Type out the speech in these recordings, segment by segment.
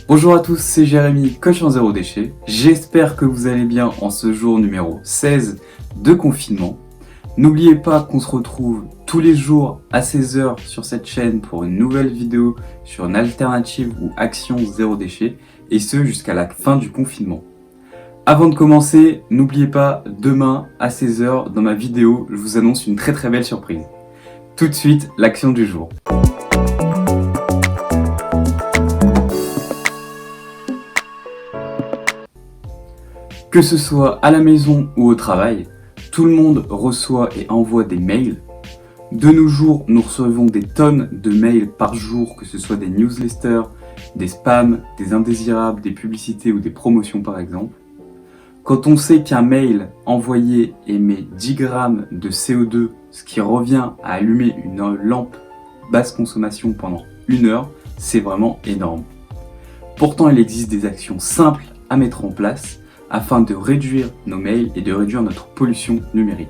Bonjour à tous, c'est Jérémy, coach en zéro déchet. J'espère que vous allez bien en ce jour numéro 16 de confinement. N'oubliez pas qu'on se retrouve tous les jours à 16h sur cette chaîne pour une nouvelle vidéo sur une alternative ou action zéro déchet, et ce jusqu'à la fin du confinement. Avant de commencer, n'oubliez pas, demain à 16h dans ma vidéo, je vous annonce une très belle surprise. Tout de suite, l'action du jour. Que ce soit à la maison ou au travail, tout le monde reçoit et envoie des mails. De nos jours, nous recevons des tonnes de mails par jour, que ce soit des newsletters, des spams, des indésirables, des publicités ou des promotions par exemple. Quand on sait qu'un mail envoyé émet 10 grammes de CO2, ce qui revient à allumer une lampe basse consommation pendant 1 heure, c'est vraiment énorme. Pourtant, il existe des actions simples à mettre en place afin de réduire nos mails et de réduire notre pollution numérique.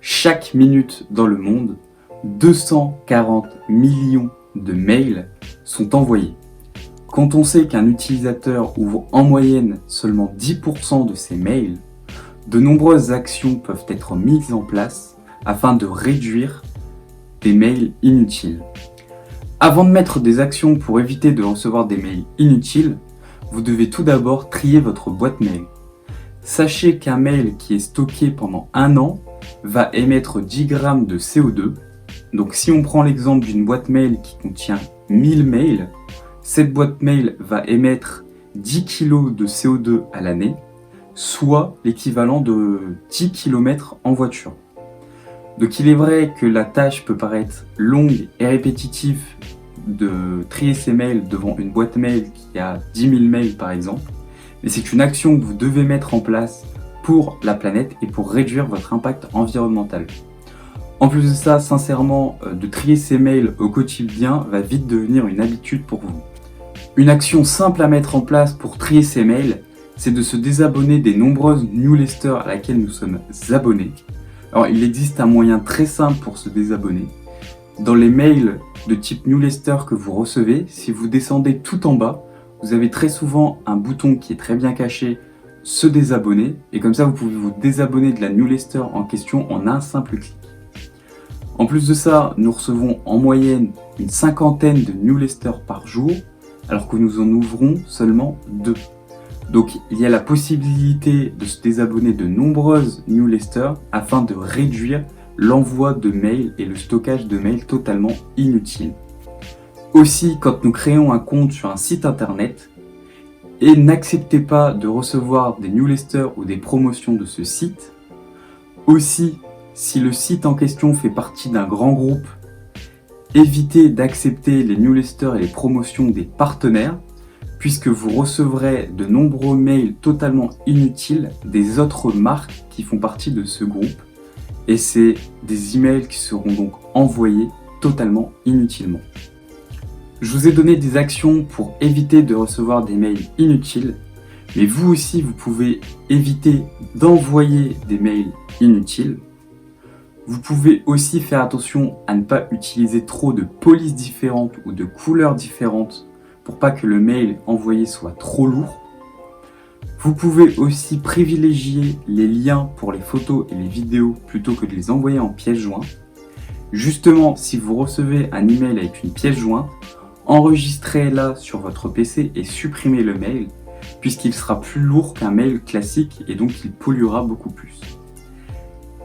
Chaque minute dans le monde, 240 millions de mails sont envoyés. Quand on sait qu'un utilisateur ouvre en moyenne seulement 10% de ses mails, de nombreuses actions peuvent être mises en place afin de réduire des mails inutiles. Avant de mettre des actions pour éviter de recevoir des mails inutiles, vous devez tout d'abord trier votre boîte mail. Sachez qu'un mail qui est stocké pendant 1 an va émettre 10 grammes de CO2. Donc si on prend l'exemple d'une boîte mail qui contient 1000 mails, cette boîte mail va émettre 10 kg de CO2 à l'année, soit l'équivalent de 10 km en voiture. Donc il est vrai que la tâche peut paraître longue et répétitive de trier ses mails devant une boîte mail qui a 10 000 mails par exemple, mais c'est une action que vous devez mettre en place pour la planète et pour réduire votre impact environnemental. En plus de ça, sincèrement, de trier ses mails au quotidien va vite devenir une habitude pour vous. Une action simple à mettre en place pour trier ses mails, c'est de se désabonner des nombreuses newsletters à laquelle nous sommes abonnés. Alors, il existe un moyen très simple pour se désabonner. Dans les mails de type newsletter que vous recevez, si vous descendez tout en bas, vous avez très souvent un bouton qui est très bien caché, se désabonner, et comme ça vous pouvez vous désabonner de la newsletter en question en un simple clic. En plus de ça, nous recevons en moyenne une 50aine de newsletters par jour, alors que nous en ouvrons seulement 2. Donc il y a la possibilité de se désabonner de nombreuses newsletters afin de réduire l'envoi de mails et le stockage de mails totalement inutiles. Aussi, quand nous créons un compte sur un site internet, et n'acceptez pas de recevoir des newsletters ou des promotions de ce site. Aussi, si le site en question fait partie d'un grand groupe, évitez d'accepter les newsletters et les promotions des partenaires, puisque vous recevrez de nombreux mails totalement inutiles des autres marques qui font partie de ce groupe, et c'est des emails qui seront donc envoyés totalement inutilement. Je vous ai donné des actions pour éviter de recevoir des mails inutiles, mais vous aussi vous pouvez éviter d'envoyer des mails inutiles. Vous pouvez aussi faire attention à ne pas utiliser trop de polices différentes ou de couleurs différentes pour pas que le mail envoyé soit trop lourd. Vous pouvez aussi privilégier les liens pour les photos et les vidéos plutôt que de les envoyer en pièce jointe. Justement, si vous recevez un email avec une pièce jointe, enregistrez-la sur votre PC et supprimez le mail, puisqu'il sera plus lourd qu'un mail classique et donc il polluera beaucoup plus.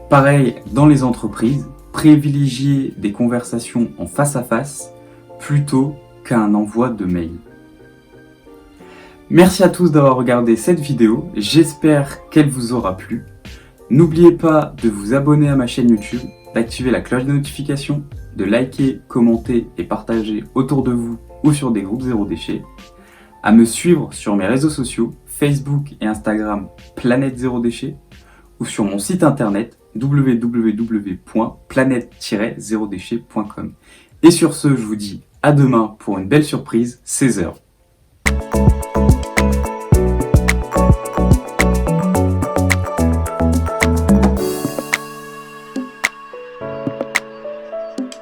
Pareil, dans les entreprises, privilégiez des conversations en face à face plutôt qu'un envoi de mail. Merci à tous d'avoir regardé cette vidéo, j'espère qu'elle vous aura plu. N'oubliez pas de vous abonner à ma chaîne YouTube, d'activer la cloche de notification, de liker, commenter et partager autour de vous ou sur des groupes zéro déchet, à me suivre sur mes réseaux sociaux, Facebook et Instagram Planète Zéro Déchet, ou sur mon site internet www.planète-0déchet.com. Et sur ce, je vous dis à demain pour une belle surprise, 16h.